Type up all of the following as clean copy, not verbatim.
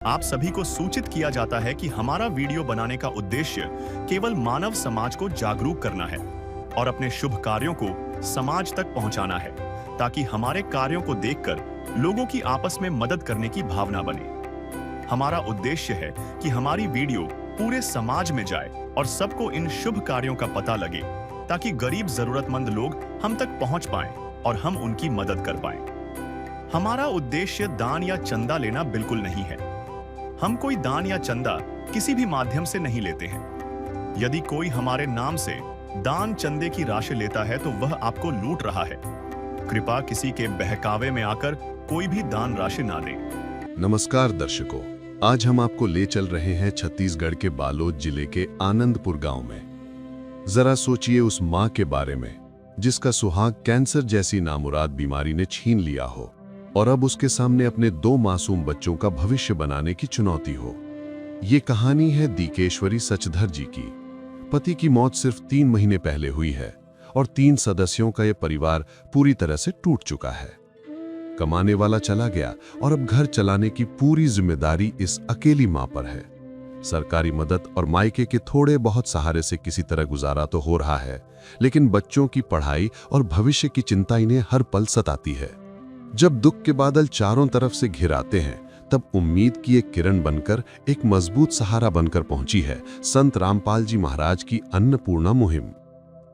आप सभी को सूचित किया जाता है कि हमारा वीडियो बनाने का उद्देश्य केवल मानव समाज को जागरूक करना है और अपने शुभ कार्यों को समाज तक पहुंचाना है, ताकि हमारे कार्यों को देखकर लोगों की आपस में मदद करने की भावना बने। हमारा उद्देश्य है कि हमारी वीडियो पूरे समाज में जाए और सबको इन शुभ कार्यों का पता लगे, ताकि गरीब जरूरतमंद लोग हम तक पहुंच पाएं और हम उनकी मदद कर पाएं। हमारा उद्देश्य दान या चंदा लेना बिल्कुल नहीं है। हम कोई दान या चंदा किसी भी माध्यम से नहीं लेते हैं। यदि कोई हमारे नाम से दान चंदे की राशि लेता है तो वह आपको लूट रहा है। कृपया किसी के बहकावे में आकर कोई भी दान राशि ना दें। नमस्कार दर्शकों, आज हम आपको ले चल रहे हैं छत्तीसगढ़ के बालोद जिले के आनंदपुर गांव में। जरा सोचिए उस मां के बारे में जिसका सुहाग कैंसर जैसी नामुराद बीमारी ने छीन लिया हो और अब उसके सामने अपने 2 मासूम बच्चों का भविष्य बनाने की चुनौती हो। ये कहानी है दीकेश्वरी सचधर जी की। पति की मौत सिर्फ 3 महीने पहले हुई है और 3 सदस्यों का यह परिवार पूरी तरह से टूट चुका है। कमाने वाला चला गया और अब घर चलाने की पूरी जिम्मेदारी इस अकेली मां पर है। सरकारी मदद और मायके के थोड़े बहुत सहारे से किसी तरह गुजारा तो हो रहा है, लेकिन बच्चों की पढ़ाई और भविष्य की चिंता इन्हें हर पल सताती है। जब दुख के बादल चारों तरफ से घिर आते हैं, तब उम्मीद की एक किरण बनकर, एक मजबूत सहारा बनकर पहुंची है संत रामपाल जी महाराज की अन्नपूर्णा मुहिम।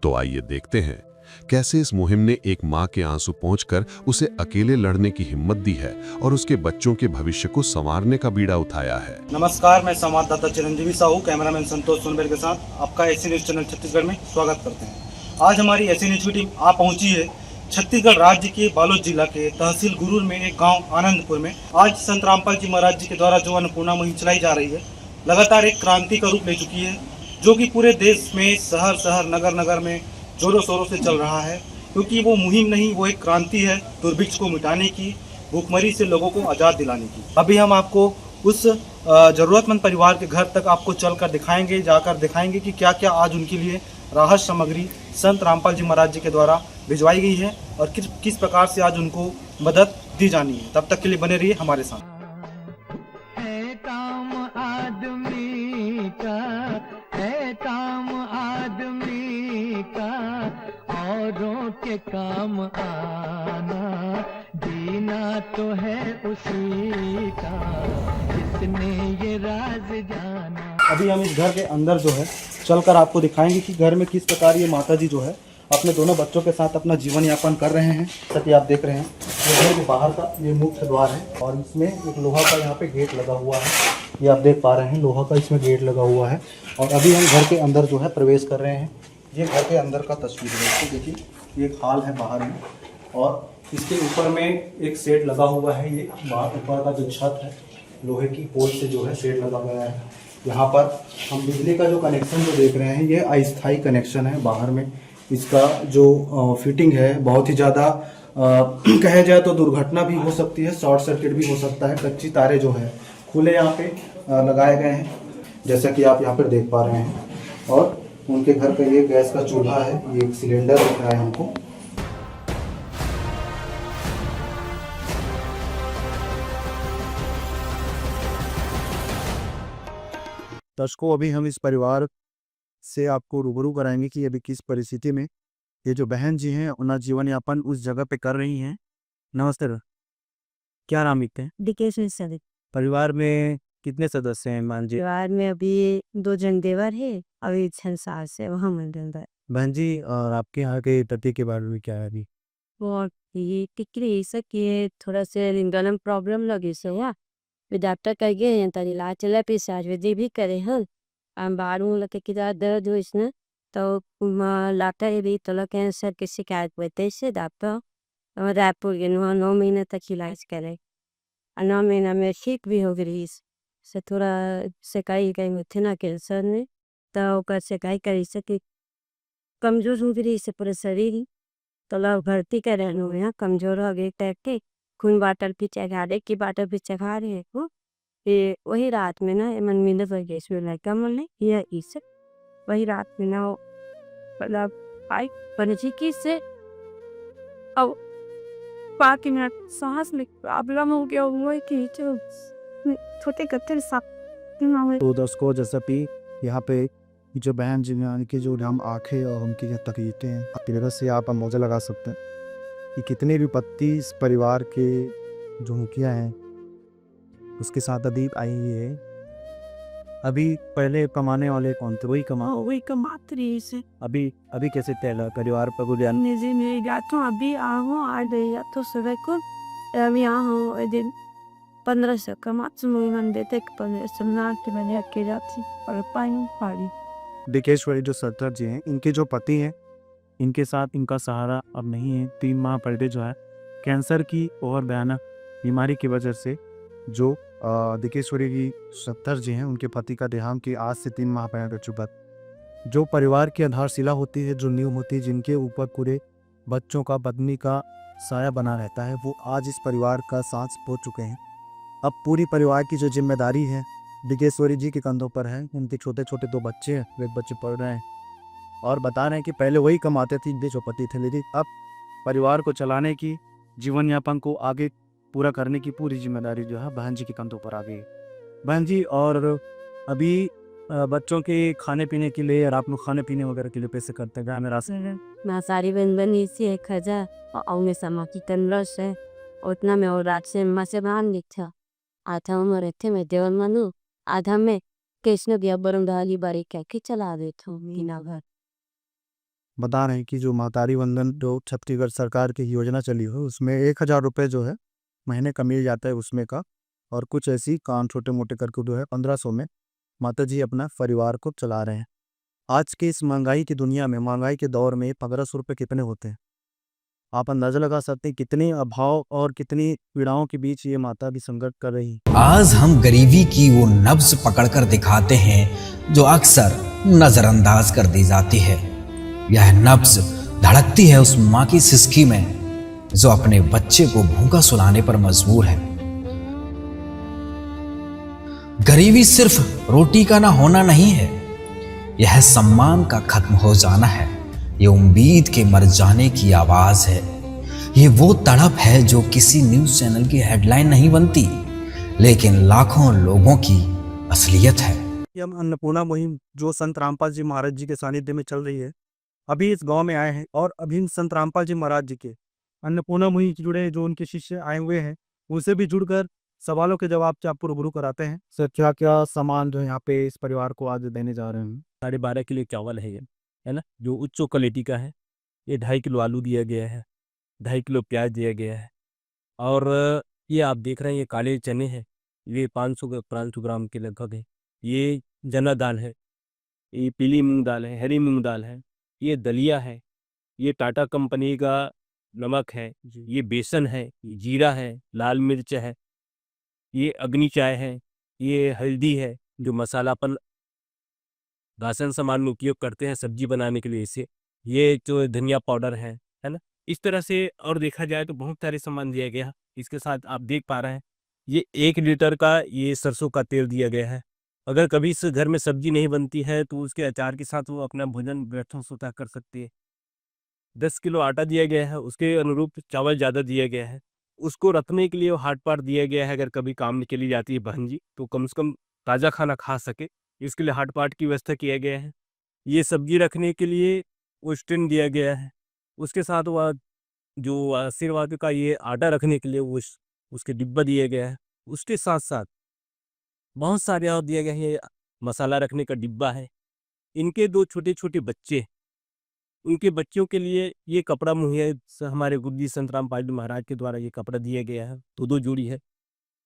तो आइए देखते हैं कैसे इस मुहिम ने एक मां के आंसू पहुंचकर उसे अकेले लड़ने की हिम्मत दी है और उसके बच्चों के भविष्य को संवारने का बीड़ा उठाया है। नमस्कार, मैं संवाददाता चिरंजीवी साहू, कैमरामैन संतोष सोनबेर के साथ आपका एसी न्यूज चैनल छत्तीसगढ़ में स्वागत करते हैं। आज हमारी एसी न्यूज की टीम आ पहुंची है छत्तीसगढ़ राज्य के बालोद जिला के तहसील गुरूर में एक गांव आनंदपुर में। आज संत रामपाल जी महाराज जी के द्वारा जो अन्नपूर्णा मुहिम चलाई जा रही है, लगातार एक क्रांति का रूप ले चुकी है, जो कि पूरे देश में शहर शहर नगर नगर में जोरों शोरों से चल रहा है। क्योंकि वो मुहिम नहीं, वो एक क्रांति है दुर्भिक्ष को मिटाने की, भूखमरी से लोगों को आज़ाद दिलाने की। अभी हम आपको उस ज़रूरतमंद परिवार के घर तक आपको चलकर दिखाएंगे, जाकर दिखाएंगे कि क्या क्या आज उनके लिए राहत सामग्री संत रामपाल जी महाराज जी के द्वारा भिजवाई गई है और किस प्रकार से आज उनको मदद दी जानी है। तब तक के लिए बने रहिए हमारे साथ। है काम आदमी का, है काम आदमी का, औरों के काम आना, जीना तो है उसी का जिसने ये राज जाना। अभी हम इस घर के अंदर जो है चलकर आपको दिखाएंगे कि घर में किस प्रकार ये माता जी जो है अपने दोनों बच्चों के साथ अपना जीवन यापन कर रहे हैं। जैसा कि आप देख रहे हैं, ये घर के बाहर का ये मुख्य द्वार है और इसमें एक लोहा का यहाँ पे गेट लगा हुआ है। ये आप देख पा रहे हैं, लोहा का इसमें गेट लगा हुआ है और अभी हम घर के अंदर जो है प्रवेश कर रहे हैं। ये घर के अंदर का तस्वीर है। इसको देखिए, ये एक हॉल है बाहर में और इसके ऊपर में एक शेड लगा हुआ है। ये बाहर ऊपर का जो छत है लोहे की पोल से जो है शेड लगा गया है। यहाँ पर हम बिजली का जो कनेक्शन जो देख रहे हैं, ये अस्थायी कनेक्शन है। बाहर में इसका जो फिटिंग है बहुत ही ज़्यादा कहा जाए तो दुर्घटना भी हो सकती है, शॉर्ट सर्किट भी हो सकता है। कच्ची तारे जो है खुले यहाँ पे लगाए गए हैं, जैसा कि आप यहाँ पर देख पा रहे हैं। और उनके घर का ये गैस का चूल्हा है, ये एक सिलेंडर दिख रहा है हमको। दर्शकों, अभी हम इस परिवार से आपको रूबरू कराएंगे कि अभी किस परिस्थिति में ये जो बहन जी हैं अपना जीवन यापन उस जगह पे कर रही हैं। नमस्ते, क्या नाम लिखते हैं? डिकेशन सर। परिवार में कितने सदस्य हैं मान जी? परिवार में अभी 2 जन देवर है और एक छन सास है, वहाँ मंदिर है। बहन जी, और आपके यहाँ के पति के बारे में क्या है अभी? और ये टिकरी सके थोड़ा से लिंगनम प्रॉब्लम लगी से हुआ। वे डॉक्टर कह गए हैं तरी इलाज चला, पे सर्जरी भी करे हैं। हम बारू लगे कि दर्द हो इसने तो लाता है भी तो कैंसर की शिकायत होते से डॉक्टर रायपुर के 9 महीने तक इलाज करे और 9 महीना में ठीक भी हो गई। से थोड़ा शिकाई कहीं होते ना कैंसर ने तो ओकर शिकाई करी सके कमजोर हो गई से पूरे शरीर तो लोग भर्ती कर रहे हैं, कमजोर हो गए टैग के खून बाटल भी चढ़ा रहे की बाटल भी चढ़ा रहे को। ये वही रात में ना मन मिल गए इसमें लड़का मन ये इस वही रात में ना मतलब आई पनजी की से अब 5 मिनट सांस में प्रॉब्लम हो गया हुआ कि छोटे कत्ते साफ तो दर्शकों जैसा कि यहाँ पे जो बहन जी यानी कि जो हम आंखें और उनकी जो तकलीफें हैं आपकी वजह से आप अंदाजा लगा सकते हैं कि कितने विपत्ति इस परिवार के जो मुखिया हैं उसके साथ अभी आई हुई है। अभी पहले कमाने वाले कौन थे? वही कमाते रही से अभी अभी कैसे तेला परिवार पर गुजारने निजी में या तो अभी आहूँ आ गई या तो सुबह को अभी आहूँ दिन 1500 कमाते मुझे देते 1500 ना कि मैंने अकेला थी और पानी पाड़ी डिकेश्वरी जो सत्तर जी हैं इनके जो पति हैं इनके साथ इनका सहारा अब नहीं है। 3 माह पहले जो है कैंसर की और भयानक बीमारी की वजह से जो दिकेश्वरी जी सत्तर जी हैं उनके पति का देहांत की आज से 3 माह पहले चुका। जो परिवार की आधारशिला होती है, जो नींव होती है, जिनके ऊपर पूरे बच्चों का पत्नी का साया बना रहता है, वो आज इस परिवार का सांस पो चुके हैं। अब पूरी परिवार की जो जिम्मेदारी है दिकेश्वरी जी के कंधों पर है। उनके छोटे छोटे 2 बच्चे हैं, वे बच्चे पढ़ रहे हैं और बता रहे हैं कि पहले वही कमाते थे जो पति थे, लेकिन अब परिवार को चलाने की, जीवन यापन को आगे पूरा करने की पूरी जिम्मेदारी जो है बहन जी के कंधों पर आ गई। बहन जी, और अभी बच्चों के खाने पीने के लिए, रात में खाने पीने वगैरह के लिए पैसे करते हैं मेरा मैं सारी बन बनी सी 1000 और में समा की 1500 है उतना में और रात से माँ से बाहर निकला आधा उम्र थे मैं देवन मानू आधा में कृष्ण दिया बरम डाली बारी कह के चला देता हूँ मीना घर। बता रहे हैं कि जो मातारी वंदन जो छत्तीसगढ़ सरकार की योजना चली हो उसमें 1000 रुपये जो है महीने का मिल जाता है उसमें का, और कुछ ऐसी काम छोटे मोटे करके जो है 1500 में माता जी अपना परिवार को चला रहे हैं। आज के इस महंगाई की दुनिया में, महंगाई के दौर में 1500 रुपये कितने होते हैं? आप अंदाजा लगा सकते हैं कितने अभाव और कितनी पीड़ाओं के बीच ये माता भी संघर्ष कर रही है। आज हम गरीबी की वो नब्ज पकड़कर दिखाते हैं जो अक्सर नजरअंदाज कर दी जाती है। यह नब्ज धड़कती है उस माँ की सिसकी में जो अपने बच्चे को भूखा सुलाने पर मजबूर है। गरीबी सिर्फ रोटी का ना होना नहीं है, यह सम्मान का खत्म हो जाना है, ये उम्मीद के मर जाने की आवाज है। ये वो तड़प है जो किसी न्यूज चैनल की हेडलाइन नहीं बनती, लेकिन लाखों लोगों की असलियत है। ये हम अन्नपूर्णा मुहिम जो संत रामपाल जी महाराज जी के सानिध्य में चल रही है, अभी इस गांव में आए हैं और अभी संत रामपाल जी महाराज जी के अन्नपूर्णा मुहिम से जुड़े जो उनके शिष्य आए हुए हैं उनसे भी जुड़कर सवालों के जवाब से आपको रूबरू कराते हैं। सर, क्या क्या सामान जो यहाँ पे इस परिवार को आज देने जा रहे हैं? 12.5 किलो चावल है ये, है ना, जो उच्च क्वालिटी का है। ये 2.5 किलो आलू दिया गया है, 2.5 किलो प्याज दिया गया है, और ये आप देख रहे हैं ये काले चने हैं, ये 500 ग्राम के लगभग है। ये चना दाल है, ये पीली मूंग दाल है, हरी मूंग दाल है, ये दलिया है, ये टाटा कंपनी का नमक है, ये बेसन है, ये जीरा है, लाल मिर्च है, ये अग्नि चाय है, ये हल्दी है जो मसालापन राशन सामान में उपयोग करते हैं सब्जी बनाने के लिए इसे, ये जो धनिया पाउडर है ना। इस तरह से और देखा जाए तो बहुत सारे सामान दिया गया। इसके साथ आप देख पा रहे हैं ये 1 लीटर का ये सरसों का तेल दिया गया है। अगर कभी इस घर में सब्जी नहीं बनती है तो उसके अचार के साथ वो अपना भोजन व्यर्थों स्वतः कर सकती है। 10 किलो आटा दिया गया है, उसके अनुरूप चावल ज़्यादा दिया गया है। उसको रखने के लिए वो हाट पाट दिया गया है, अगर कभी काम निकली जाती है बहन जी तो कम से कम ताज़ा खाना खा सके, इसके लिए हाट पाट की व्यवस्था किया गया है। ये सब्जी रखने के लिए वो स्टैंड दिया गया है। उसके साथ वह जो आशीर्वाद का ये आटा रखने के लिए वो उसके डिब्बा दिया गया है। उसके साथ साथ बहुत सारे और दिया गया है, ये मसाला रखने का डिब्बा है। इनके 2 छोटे छोटे बच्चे, उनके बच्चों के लिए ये कपड़ा मुहैया हमारे गुरुजी संत रामपाल जी महाराज के द्वारा ये कपड़ा दिया गया है। 2 जोड़ी है।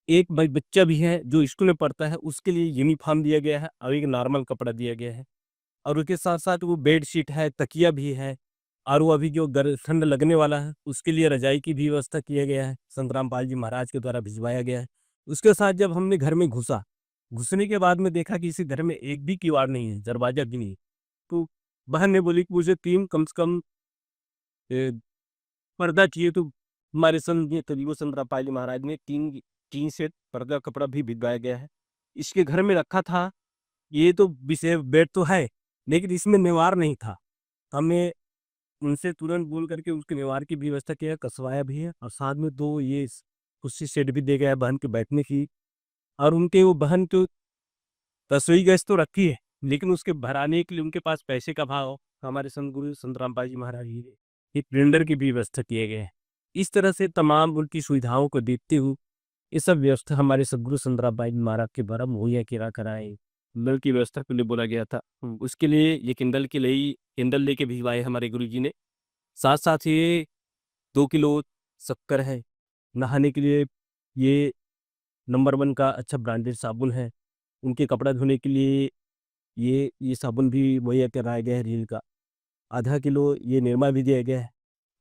एक बच्चा भी है जो स्कूल में पढ़ता है, उसके लिए यूनिफॉर्म दिया गया है और एक नॉर्मल कपड़ा दिया गया है। और उसके साथ साथ वो बेड शीट है, तकिया भी है, और वो अभी जो ठंड लगने वाला है उसके लिए रजाई की भी व्यवस्था किया गया है, संत रामपाल जी महाराज के द्वारा भिजवाया गया है। उसके साथ जब हमने घर में घुसने के बाद में देखा कि इसी घर में एक भी किवाड़ नहीं है, दरवाजा भी नहीं है, तो बहन ने बोली कि मुझे 3 कम से कम पर्दा चाहिए। तो हमारे संत रामपाल जी महाराज ने 3 सेट पर्दा कपड़ा भी भिजवाया गया है। इसके घर में रखा था, ये तो विषय बेड तो है लेकिन इसमें निवार नहीं था। हमने उनसे तुरंत बोल करके उसके निवार की भी व्यवस्था किया, कसवाया भी है, और साथ में 2 ये कुर्सी सेट भी दे गया है बहन के बैठने की। और उनके वो बहन तो रसोई गैस तो रखी है, लेकिन उसके भराने के लिए उनके पास पैसे का अभाव, हमारे संत गुरु संत रामपाल जी महाराज जी ने एक सिलेंडर की भी व्यवस्था किए गए हैं। इस तरह से तमाम उनकी सुविधाओं को देखते हुए ये सब व्यवस्था हमारे सदगुरु संत रामपाल जी महाराज के द्वारा मुहैया करा कराए। नल की व्यवस्था के लिए बोला गया था, उसके लिए ये किंडल के लिए किंडल लेके भिजवाए हमारे गुरु जी ने। साथ साथ ये 2 किलो शक्कर है, नहाने के लिए ये नंबर 1 का अच्छा ब्रांडेड साबुन है, उनके कपड़ा धोने के लिए ये साबुन भी मुहैया कराया गया है रील का। आधा किलो ये निरमा भी दिया गया है।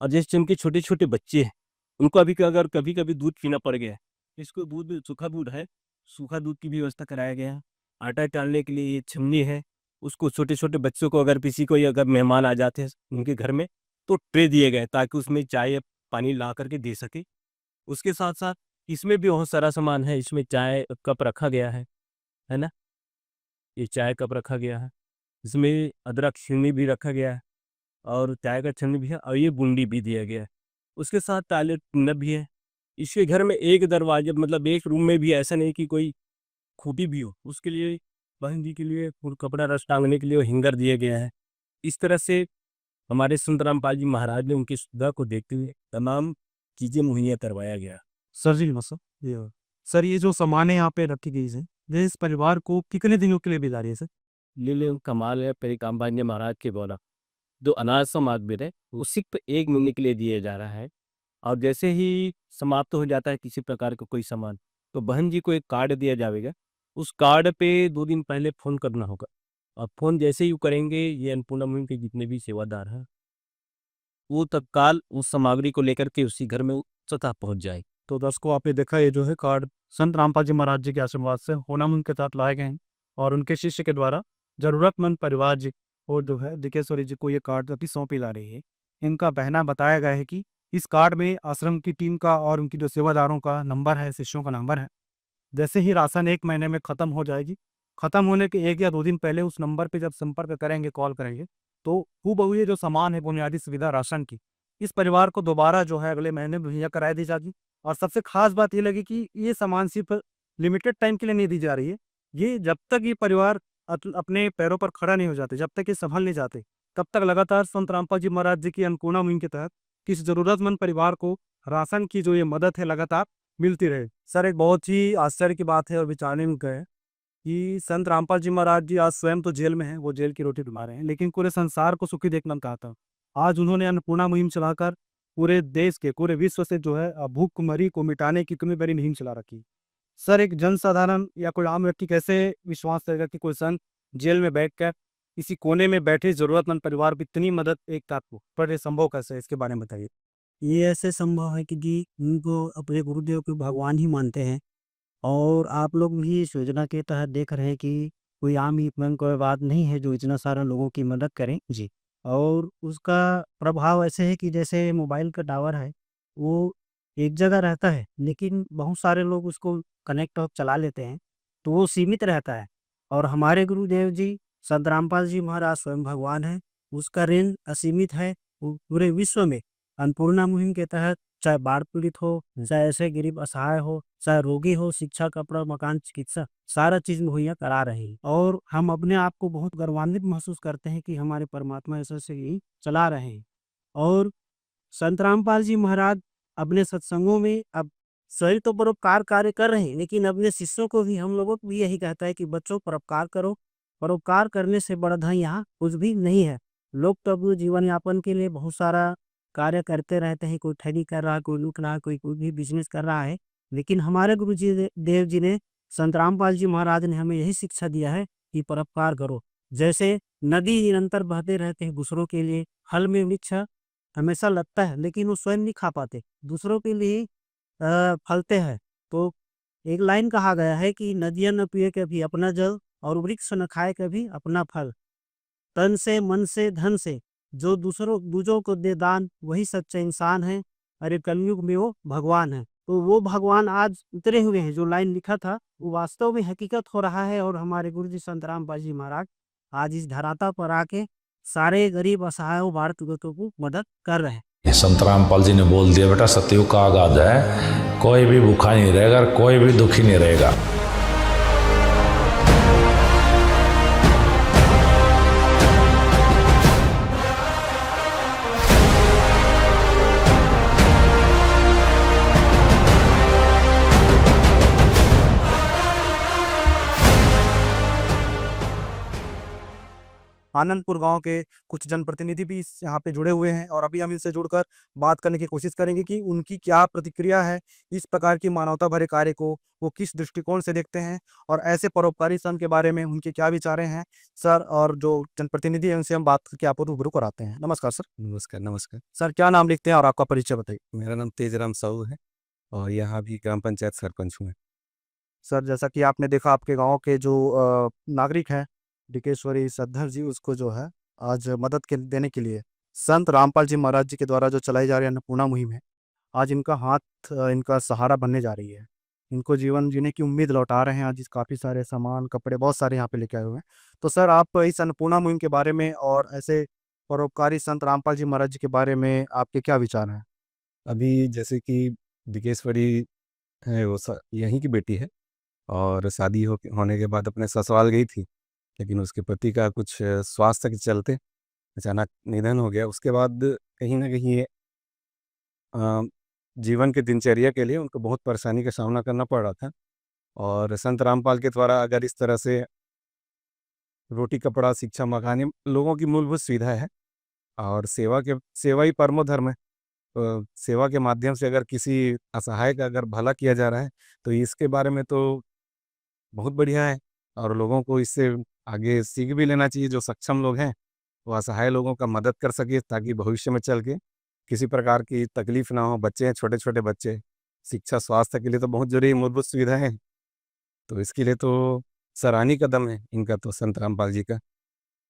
और जैसे उनके छोटे छोटे बच्चे हैं, उनको अभी अगर कभी कभी दूध पीना पड़ गया, इसको दूध भी सूखा दूध है, सूखा दूध की भी व्यवस्था कराया गया है। आटा डालने के लिए ये छन्नी है, उसको छोटे छोटे बच्चों को अगर किसी को अगर मेहमान आ जाते हैं उनके घर में तो ट्रे दिए गए ताकि उसमें चाय या पानी ला करके दे सके। उसके साथ साथ इसमें भी बहुत सारा सामान है, इसमें चाय कप रखा गया है ना, ये चाय कप रखा गया है, इसमें अदरक छीनी भी रखा गया है और चाय का छन्नी भी है और ये बूंदी भी दिया गया है। उसके साथ टॉयलेट नल भी है। इसके घर में एक दरवाजे मतलब एक रूम में भी ऐसा नहीं कि कोई खूटी भी हो, उसके लिए बहन जी के लिए कपड़ा रस टांगने के लिए हिंगर दिया गया है। इस तरह से हमारे संत रामपाल जी महाराज ने उनकी सुविधा को देखते हुए तमाम चीज़ें मुहैया करवाया गया। सर जी नमस्कार। सर ये जो सामान है यहाँ पे रखी गई है, ये इस परिवार को कितने दिनों के लिए भी जा रही है सर? ले कमाल है पेरी कामबाज ने महाराज के बोला, जो अनाज समाज में है वो सिर्फ 1 महीने के लिए दिया जा रहा है। और जैसे ही समाप्त हो जाता है किसी प्रकार का कोई सामान तो बहन जी को एक कार्ड दिया जाएगा, उस कार्ड पे 2 दिन पहले फ़ोन करना होगा और फ़ोन जैसे ही करेंगे ये अन्नपूर्णा मुहिम के जितने भी सेवादार हैं वो तत्काल उस सामग्री को लेकर के उसी घर में स्वतः पहुंच जाए। तो दर्शकों आपने देखा ये जो है कार्ड संत रामपाल जी महाराज जी के आशीर्वाद से होनामुन के साथ लाए गए हैं और उनके शिष्य के द्वारा जरूरतमंद परिवार जी और जो है दिकेश्वरी जी को ये कार्ड अभी सौंपी ला रही है। इनका बहना बताया गया है कि इस कार्ड में आश्रम की टीम का और उनकी जो सेवादारों का नंबर है, शिष्यों का नंबर है। जैसे ही राशन 1 महीने में ख़त्म हो जाएगी, ख़त्म होने के 1 या 2 दिन पहले उस नंबर पे जब संपर्क करेंगे, कॉल करेंगे तो हूबहू ये जो सामान है बुनियादी सुविधा राशन की इस परिवार को दोबारा जो है अगले महीने मुहैया कराई दी जाएगी। और सबसे खास बात ये लगी कि ये सामान सिर्फ लिमिटेड टाइम के लिए नहीं दी जा रही है, ये जब तक ये परिवार अपने पैरों पर खड़ा नहीं हो जाते, जब तक ये संभल नहीं जाते, तब तक लगातार संत रामपाल जी महाराज जी की अन्नपूर्णा मुहिम के तहत किस जरूरतमंद परिवार को राशन की जो ये मदद है लगातार मिलती रहे। सर एक बहुत ही आश्चर्य की बात है और विचारने में है कि संत रामपाल जी महाराज जी आज स्वयं तो जेल में हैं, वो जेल की रोटी बना रहे हैं, लेकिन पूरे संसार को सुखी देखना कहा था। आज उन्होंने अन्नपूर्णा मुहिम चलाकर पूरे देश के पूरे विश्व से जो है भूखमरी को मिटाने की इतनी बड़ी मुहिम चला रखी। सर एक जनसाधारण या कोई आम व्यक्ति कैसे विश्वास करेगा कि कोई संत जेल में बैठकर किसी कोने में बैठे जरूरतमंद परिवार की इतनी मदद एक ताप को पर संभव कैसे है, इसके बारे में बताइए। ये ऐसे संभव है कि जी उनको अपने गुरुदेव को भगवान ही मानते हैं और आप लोग भी इस योजना के तहत देख रहे हैं कि कोई आम ही कोई बात नहीं है जो इतना सारा लोगों की मदद करें जी। और उसका प्रभाव ऐसे है कि जैसे मोबाइल का टावर है वो एक जगह रहता है लेकिन बहुत सारे लोग उसको कनेक्ट और चला लेते हैं तो वो सीमित रहता है। और हमारे गुरुदेव जी संत रामपाल जी महाराज स्वयं भगवान है, उसका रेंज असीमित है। वो पूरे विश्व में अन्नपूर्णा मुहिम के तहत चाहे बाढ़ पीड़ित हो, चाहे ऐसे गरीब असहाय हो, चाहे रोगी हो, शिक्षा, कपड़ा, मकान, चिकित्सा सारा चीज मुहैया करा रहे हैं। और हम अपने आप को बहुत गौरवान्वित महसूस करते हैं कि हमारे परमात्मा ऐसे से ही चला रहे हैं। और संत रामपाल जी महाराज अपने सत्संगों में अब सही तो परोपकार कार्य कर रहे हैं लेकिन अपने शिष्यों को भी हम लोगों को भी यही कहता है कि बच्चों परोपकार करो, परोपकार करने से बड़ा धन यहाँ कुछ भी नहीं है। लोग तो अब जीवन यापन के लिए बहुत सारा कार्य करते रहते हैं, कोई ठगी कर रहा है, कोई लूट रहा है, कोई भी बिजनेस कर रहा है, लेकिन हमारे गुरु जी देव जी ने संत रामपाल जी महाराज ने हमें यही शिक्षा दिया है कि परोपकार करो। जैसे नदी निरंतर बहते रहते हैं दूसरों के लिए, फल में वृक्ष हमेशा लगता है लेकिन वो स्वयं नहीं खा पाते, दूसरों के लिए फलते हैं। तो एक लाइन कहा गया है कि नदियाँ न पिए कभी अपना जल और वृक्ष न खाए कभी अपना फल। तन से, मन से, धन से जो दूसरों को दे दान वही सच्चा इंसान है। अरे कलयुग में वो भगवान है। तो वो भगवान आज उतरे हुए हैं, जो लाइन लिखा था वो वास्तव में हकीकत हो रहा है। और हमारे गुरु जी संत रामपाल जी महाराज आज इस धरातल पर आके सारे गरीब असहायों बाढ़ पीड़ितों को मदद कर रहे हैं। ये संत रामपाल जी ने बोल दिया, बेटा सतयुग का आगाज है, कोई भी भूखा नहीं रहेगा, कोई भी दुखी नहीं रहेगा। आनंदपुर गांव के कुछ जनप्रतिनिधि भी इस यहाँ पे जुड़े हुए हैं और अभी हम इनसे जुड़कर बात करने की कोशिश करेंगे कि उनकी क्या प्रतिक्रिया है इस प्रकार की मानवता भरे कार्य को, वो किस दृष्टिकोण से देखते हैं और ऐसे परोपकारी संत के बारे में उनके क्या विचारें हैं। सर और जो जनप्रतिनिधि हैं उनसे हम बात करके आपको रूबरू कराते हैं। नमस्कार सर। नमस्कार नमस्कार। सर क्या नाम लिखते हैं और आपका परिचय बताइए। मेरा नाम तेजराम साहू है और यहाँ भी ग्राम पंचायत सरपंच हूँ मैं। सर जैसा कि आपने देखा आपके गांव के जो नागरिक हैं डिकेश्वरी सद्धर जी, उसको जो है आज मदद के देने के लिए संत रामपाल जी महाराज जी के द्वारा जो चलाई जा रही अन्नपूर्णा मुहिम है, आज इनका हाथ इनका सहारा बनने जा रही है। इनको जीवन जीने की उम्मीद लौटा रहे हैं। आज इस काफ़ी सारे सामान कपड़े बहुत सारे यहाँ पे लेके आए हुए हैं। तो सर आप इस अन्नपूर्णा मुहिम के बारे में और ऐसे परोपकारी संत रामपाल जी महाराज जी के बारे में आपके क्या विचार हैं। अभी जैसे कि दिकेश्वरी है वो यहीं की बेटी है और शादी होने के बाद अपने ससुराल गई थी, लेकिन उसके पति का कुछ स्वास्थ्य के चलते अचानक निधन हो गया। उसके बाद कहीं ना कहीं ये अ, जीवन के दिनचर्या के लिए उनको बहुत परेशानी का सामना करना पड़ रहा था और संत रामपाल के द्वारा अगर इस तरह से रोटी कपड़ा शिक्षा मकान ये लोगों की मूलभूत सुविधा है और सेवा ही परमो धर्म है। सेवा के माध्यम से अगर किसी असहाय का अगर भला किया जा रहा है तो इसके बारे में तो बहुत बढ़िया है और लोगों को इससे आगे सीख भी लेना चाहिए। जो सक्षम लोग हैं वो असहाय लोगों का मदद कर सके ताकि भविष्य में चल के किसी प्रकार की तकलीफ ना हो। बच्चे हैं, छोटे छोटे बच्चे, शिक्षा स्वास्थ्य के लिए तो बहुत जरूरी मूलभूत सुविधा है। तो इसके लिए तो सराहनीय कदम है इनका तो संत रामपाल जी का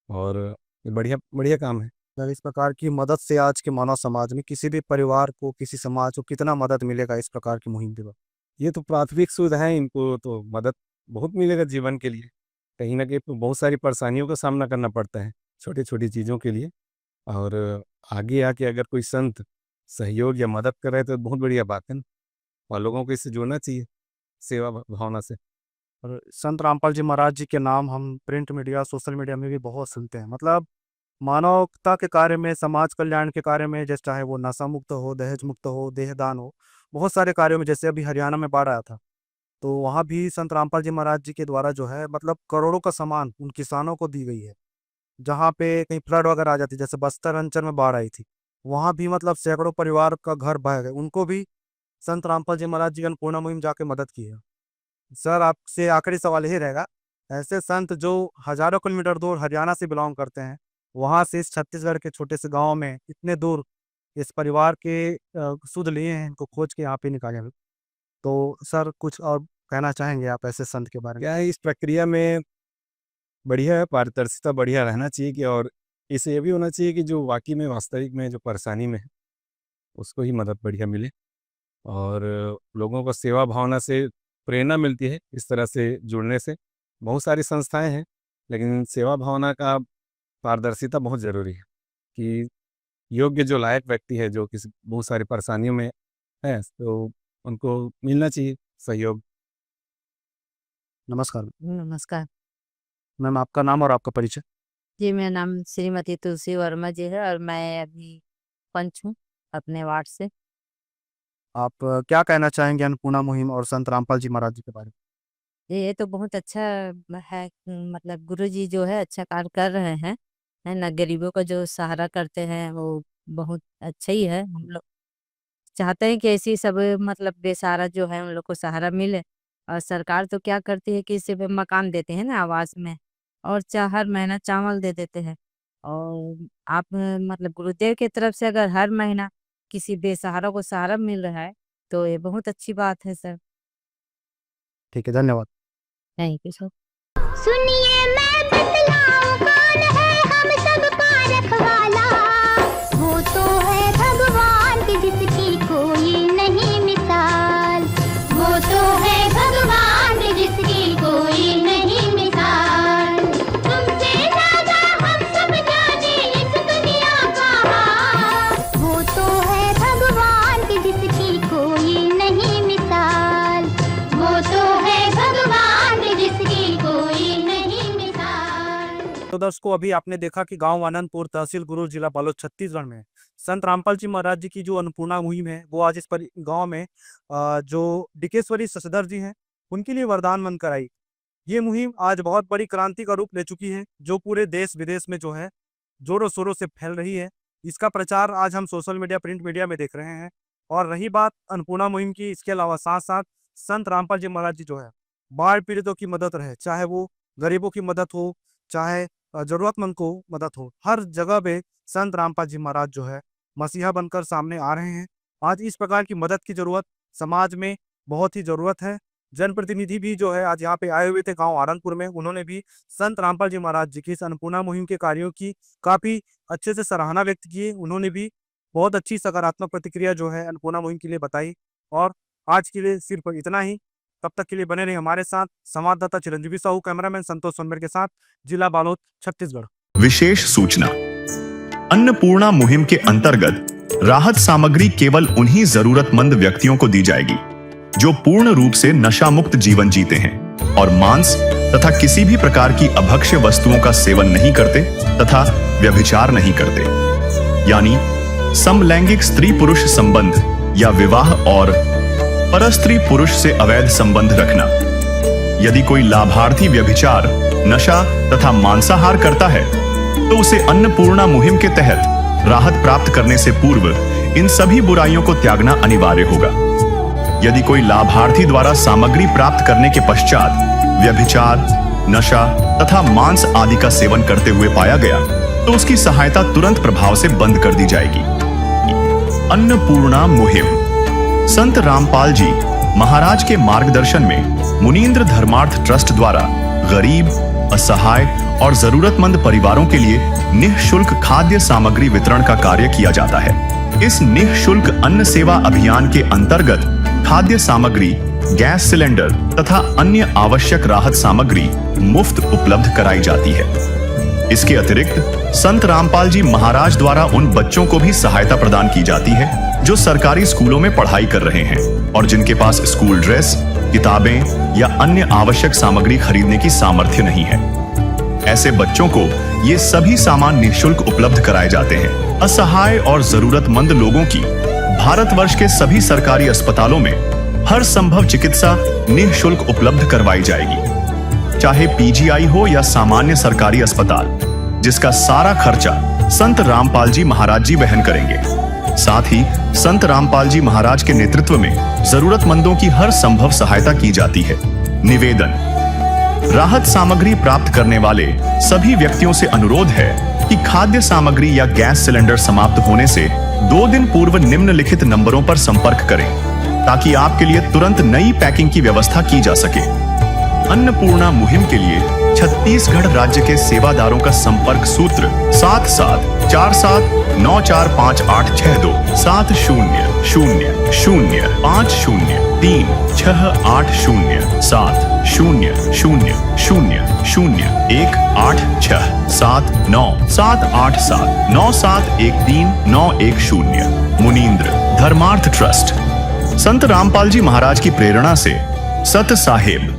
और ये बढ़िया बढ़िया काम है। सर इस प्रकार की मदद से आज के मानव समाज में किसी भी परिवार को, किसी समाज को कितना मदद मिलेगा इस प्रकार की मुहिम के बाद। ये तो प्राथमिक सुविधा है, इनको तो मदद बहुत मिलेगा जीवन के लिए। कहीं ना कहीं बहुत सारी परेशानियों का सामना करना पड़ता है छोटी छोटी चीज़ों के लिए और आगे आके अगर कोई संत सहयोग या मदद कर रहे तो बहुत बढ़िया बात है ना। और लोगों को इससे जुड़ना चाहिए सेवा भावना से। और संत रामपाल जी महाराज जी के नाम हम प्रिंट मीडिया, सोशल मीडिया में भी बहुत सुनते हैं। मतलब मानवता के कार्य में, समाज कल्याण के कार्य में, जैसे चाहे वो नशा मुक्त हो, दहेज मुक्त हो, देहदान हो, बहुत सारे कार्यों में। जैसे अभी हरियाणा में बाढ़ आया था तो वहाँ भी संत रामपाल जी महाराज जी के द्वारा जो है मतलब करोड़ों का सामान उन किसानों को दी गई है। जहाँ पे कहीं फ्लड वगैरह आ जाती, जैसे बस्तर अंचल में बाढ़ आई थी, वहाँ भी मतलब सैकड़ों परिवार का घर बह गए, उनको भी संत रामपाल जी महाराज जी अन्नपूर्णा मुहिम जाके मदद की है। सर आपसे आखिरी सवाल यही रहेगा, ऐसे संत जो हजारों किलोमीटर दूर हरियाणा से बिलोंग करते हैं, वहां से इस छत्तीसगढ़ के छोटे से गांव में इतने दूर इस परिवार के सुध लिए हैं, इनको खोज के यहाँ पे निकाले हैं। तो सर कुछ और कहना चाहेंगे आप ऐसे संत के बारे में। क्या है इस प्रक्रिया में बढ़िया है, पारदर्शिता बढ़िया रहना चाहिए कि और इसे ये भी होना चाहिए कि जो वाकई में वास्तविक में जो परेशानी में है उसको ही मदद बढ़िया मिले और लोगों को सेवा भावना से प्रेरणा मिलती है इस तरह से जुड़ने से। बहुत सारी संस्थाएं हैं लेकिन सेवा भावना का पारदर्शिता बहुत ज़रूरी है कि योग्य जो लायक व्यक्ति है जो किसी बहुत सारी परेशानियों में है तो उनको मिलना चाहिए सहयोग। नमस्कार नमस्कार मैम, आपका नाम और आपका परिचय। जी, मेरा नाम श्रीमती तुलसी वर्मा जी है और मैं अभी पंच हूँ अपने वार्ड से। आप क्या कहना चाहेंगे अन्नपूर्णा मुहिम और संत रामपाल जी महाराज जी के बारे में। ये तो बहुत अच्छा है। मतलब गुरु जी जो है अच्छा कार्य कर रहे हैं, है ना। गरीबों का जो सहारा करते हैं वो बहुत अच्छा ही है। हम लोग चाहते हैं कि ऐसी सब मतलब बेसहारा जो है उन लोग को सहारा मिले। और सरकार तो क्या करती है कि सिर्फ मकान देते हैं ना आवास में, और हर महीना चावल दे देते हैं। और आप मतलब गुरुदेव की तरफ से अगर हर महीना किसी बेसहारा को सहारा मिल रहा है तो ये बहुत अच्छी बात है सर। ठीक है, धन्यवाद। Thank you sir. सुनिए मैं बतलाऊं कौन है हम सबका रखवाला, वो तो है भगवान की जिसकी कोई नहीं मिसाल, वो तो है भगवान की जिसकी कोई नहीं मिसाल। तुमसे ज्यादा हम सब जाने इस दुनिया का हाल, वो तो है भगवान की जिसकी कोई नहीं मिसाल, वो तो है भगवान की जिसकी कोई नहीं मिसाल। तो दर्शकों अभी आपने देखा कि गांव आनंदपुर, तहसील गुरु, जिला बालोद, छत्तीसगढ़ में संत रामपाल जी महाराज जी की जो अन्नपूर्णा मुहिम है वो आज इस पर गांव में जो डिकेश्वरी ससदर जी हैं उनके लिए वरदान बनकर आई। ये मुहिम आज बहुत बड़ी क्रांति का रूप ले चुकी है, जो पूरे देश विदेश में जो है जोरों शोरों से फैल रही है। इसका प्रचार आज हम सोशल मीडिया, प्रिंट मीडिया में देख रहे हैं। और रही बात अन्नपूर्णा मुहिम की, इसके अलावा साथ साथ संत रामपाल जी महाराज जी जो है बाढ़ पीड़ितों की मदद रहे, चाहे वो गरीबों की मदद हो, चाहे जरूरतमंद को मदद हो, हर जगह पे संत रामपाल जी महाराज जो है मसीहा बनकर सामने आ रहे हैं। आज इस प्रकार की मदद की जरूरत समाज में बहुत ही जरूरत है। जनप्रतिनिधि भी जो है आज यहाँ पे आए हुए थे गांव आनंदपुर में, उन्होंने भी संत रामपाल जी महाराज जी की इस अन्नपूर्णा मुहिम के कार्यों की काफी अच्छे से सराहना व्यक्त की। उन्होंने भी बहुत अच्छी सकारात्मक प्रतिक्रिया जो है अन्नपूर्णा मुहिम के लिए बताई। और आज के लिए सिर्फ इतना ही। तब तक के लिए बने रहे हमारे साथ। संवाददाता चिरंजीवी साहू, कैमरामैन संतोष सोनमेर के साथ, जिला बालोद, छत्तीसगढ़। विशेष सूचना, अन्नपूर्णा मुहिम के अंतर्गत राहत सामग्री केवल उन्हीं जरूरतमंद व्यक्तियों को दी जाएगी जो पूर्ण रूप से नशा मुक्त जीवन जीते हैं और मांस तथा किसी भी प्रकार की अभक्ष्य वस्तुओं का सेवन नहीं करते तथा व्यभिचार नहीं करते, यानी समलैंगिक स्त्री पुरुष संबंध या विवाह और परस्त्री पुरुष से अवैध संबंध रखना। यदि कोई लाभार्थी व्यभिचार, नशा तथा मांसाहार करता है तो उसे अन्नपूर्णा मुहिम के तहत राहत प्राप्त करने से पूर्व इन सभी बुराइयों को त्यागना अनिवार्य होगा। यदि कोई लाभार्थी द्वारा सामग्री प्राप्त करने के पश्चात व्यभिचार, नशा तथा मांस आदि का सेवन करते हुए पाया गया तो उसकी सहायता तुरंत प्रभाव से बंद कर दी जाएगी। अन्नपूर्णा मुहिम संत रामपाल जी महाराज के मार्गदर्शन में मुनींद्र धर्मार्थ ट्रस्ट द्वारा गरीब, असहाय और जरूरतमंद परिवारों के लिए निःशुल्क खाद्य सामग्री वितरण का कार्य किया जाता है। इस निःशुल्क अन्न सेवा अभियान के अंतर्गत खाद्य सामग्री, गैस सिलेंडर तथा अन्य आवश्यक राहत सामग्री मुफ्त उपलब्ध कराई जाती है। इसके अतिरिक्त संत रामपाल जी महाराज द्वारा उन बच्चों को भी सहायता प्रदान की जाती है जो सरकारी स्कूलों में पढ़ाई कर रहे हैं और जिनके पास स्कूल ड्रेस, किताबें या अन्य आवश्यक सामग्री खरीदने की सामर्थ्य नहीं है। ऐसे बच्चों को ये सभी सामान निःशुल्क उपलब्ध कराए जाते हैं। असहाय और जरूरतमंद लोगों की भारतवर्ष के सभी सरकारी अस्पतालों में हर संभव चिकित्सा निःशुल्क उपलब्ध करवाई जाएगी, चाहे पीजीआई हो या सामान्य सरकारी अस्पताल, जिसका सारा खर्चा संत रामपाल जी महाराज जी वहन करेंगे। साथ ही संत रामपाल जी महाराज के नेतृत्व में जरूरतमंदों की हर संभव सहायता की जाती है। निवेदन, राहत सामग्री प्राप्त करने वाले सभी व्यक्तियों से अनुरोध है कि खाद्य सामग्री या गैस सिलेंडर समाप्त होने से 2 दिन पूर्व निम्नलिखित नंबरों पर संपर्क करें ताकि आपके लिए तुरंत नई पैकिंग की व्यवस्था की जा सके। अन्नपूर्णा मुहिम के लिए छत्तीसगढ़ राज्य के सेवादारों का संपर्क सूत्र 7747945862 7008679787 मुनींद्र धर्मार्थ ट्रस्ट। संत रामपाल जी महाराज की प्रेरणा से सत साहेब